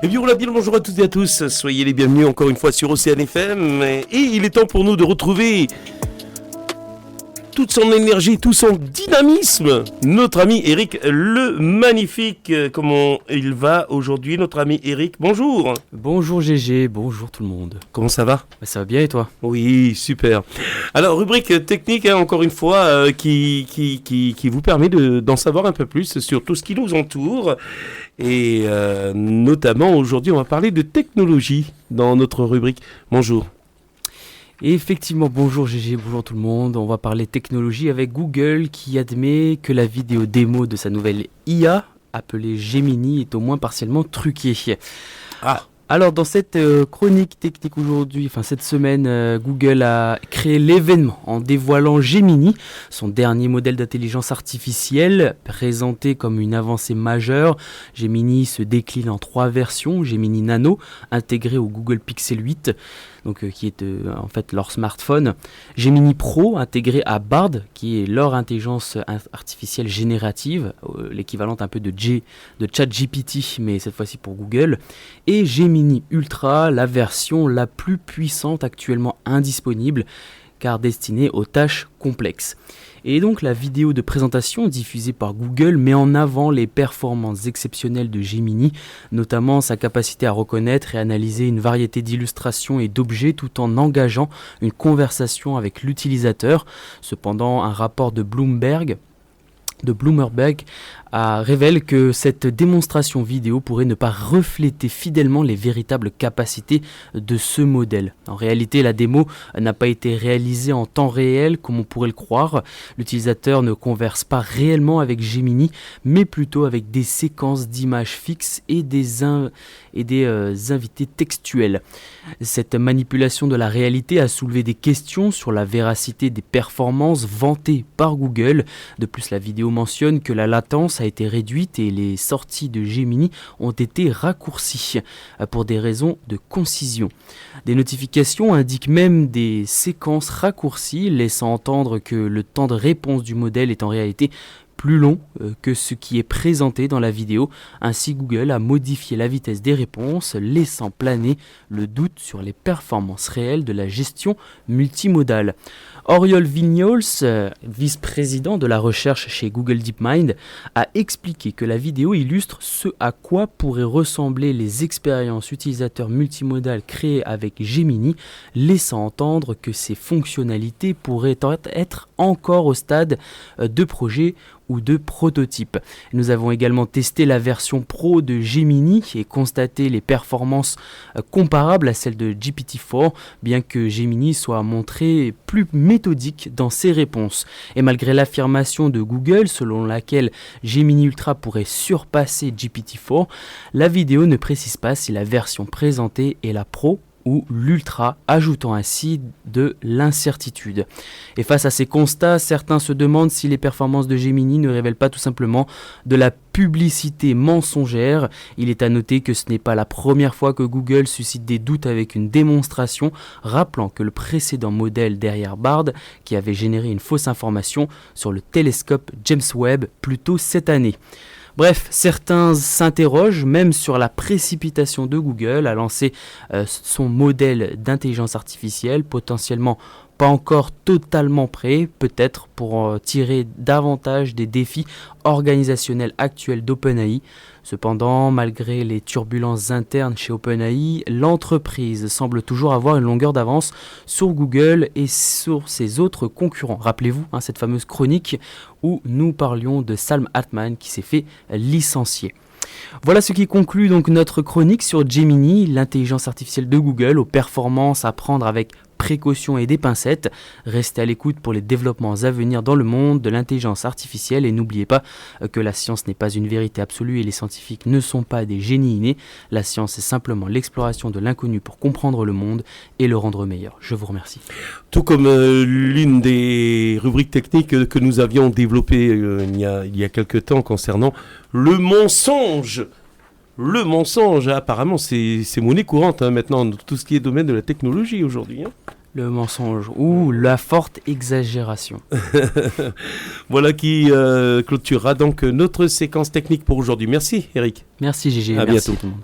Eh bien, bien le bonjour à toutes et à tous, soyez les bienvenus encore une fois sur Océane FM. Et il est temps pour nous de retrouver toute son énergie, tout son dynamisme. Notre ami Eric le Magnifique, comment il va aujourd'hui, notre ami Eric? Bonjour. Bonjour GG, bonjour tout le monde. Comment ça va? Ça va bien et toi? Oui, super. Alors, rubrique technique, encore une fois, qui vous permet d'en savoir un peu plus sur tout ce qui nous entoure. Et notamment, aujourd'hui, on va parler de technologie dans notre rubrique. Bonjour. Et effectivement, bonjour GG, bonjour tout le monde. On va parler technologie avec Google qui admet que la vidéo démo de sa nouvelle IA, appelée Gemini, est au moins partiellement truquée. Alors dans cette chronique technique aujourd'hui, cette semaine, Google a créé l'événement en dévoilant Gemini, son dernier modèle d'intelligence artificielle, présenté comme une avancée majeure. Gemini se décline en 3 versions, Gemini Nano, intégré au Google Pixel 8, qui est en fait leur smartphone, Gemini Pro, intégré à Bard, qui est leur intelligence artificielle générative, l'équivalent un peu de ChatGPT, mais cette fois-ci pour Google, et Gemini Ultra, la version la plus puissante actuellement indisponible, car destinée aux tâches complexes. Et donc la vidéo de présentation diffusée par Google met en avant les performances exceptionnelles de Gemini, notamment sa capacité à reconnaître et analyser une variété d'illustrations et d'objets tout en engageant une conversation avec l'utilisateur. Cependant, un rapport de Bloomberg révèle que cette démonstration vidéo pourrait ne pas refléter fidèlement les véritables capacités de ce modèle. En réalité, la démo n'a pas été réalisée en temps réel comme on pourrait le croire. L'utilisateur ne converse pas réellement avec Gemini, mais plutôt avec des séquences d'images fixes et des invités textuels. Cette manipulation de la réalité a soulevé des questions sur la véracité des performances vantées par Google. De plus, la vidéo mentionne que la latence a été réduite et les sorties de Gemini ont été raccourcies pour des raisons de concision. Des notifications indiquent même des séquences raccourcies, laissant entendre que le temps de réponse du modèle est en réalité plus long que ce qui est présenté dans la vidéo. Ainsi, Google a modifié la vitesse des réponses, laissant planer le doute sur les performances réelles de la gestion multimodale. Oriol Vignols, vice-président de la recherche chez Google DeepMind, a expliqué que la vidéo illustre ce à quoi pourraient ressembler les expériences utilisateurs multimodales créées avec Gemini, laissant entendre que ces fonctionnalités pourraient être encore au stade de projet ou de prototype. Nous avons également testé la version Pro de Gemini et constaté les performances comparables à celles de GPT-4, bien que Gemini soit montré plus méthodique dans ses réponses. Et malgré l'affirmation de Google selon laquelle Gemini Ultra pourrait surpasser GPT-4, la vidéo ne précise pas si la version présentée est la Pro ou l'Ultra, ajoutant ainsi de l'incertitude. Et face à ces constats, certains se demandent si les performances de Gemini ne révèlent pas tout simplement de la publicité mensongère. Il est à noter que ce n'est pas la première fois que Google suscite des doutes avec une démonstration, rappelant que le précédent modèle derrière Bard, qui avait généré une fausse information sur le télescope James Webb plus tôt cette année. Bref, certains s'interrogent même sur la précipitation de Google à lancer son modèle d'intelligence artificielle, potentiellement pas encore totalement prêt, peut-être pour tirer davantage des défis organisationnels actuels d'OpenAI. Cependant, malgré les turbulences internes chez OpenAI, l'entreprise semble toujours avoir une longueur d'avance sur Google et sur ses autres concurrents. Rappelez-vous, cette fameuse chronique où nous parlions de Sam Altman qui s'est fait licencier. Voilà ce qui conclut donc notre chronique sur Gemini, l'intelligence artificielle de Google, aux performances à prendre avec précaution et des pincettes. Restez à l'écoute pour les développements à venir dans le monde de l'intelligence artificielle et n'oubliez pas que la science n'est pas une vérité absolue et les scientifiques ne sont pas des génies innés. La science est simplement l'exploration de l'inconnu pour comprendre le monde et le rendre meilleur. Je vous remercie. Tout comme l'une des rubriques techniques que nous avions développées il y a quelques temps concernant le mensonge. Le mensonge, apparemment, c'est monnaie courante maintenant dans tout ce qui est domaine de la technologie aujourd'hui. Le mensonge ou la forte exagération. Voilà qui clôturera donc notre séquence technique pour aujourd'hui. Merci Eric. Merci Gégé. À Merci bientôt. tout le monde.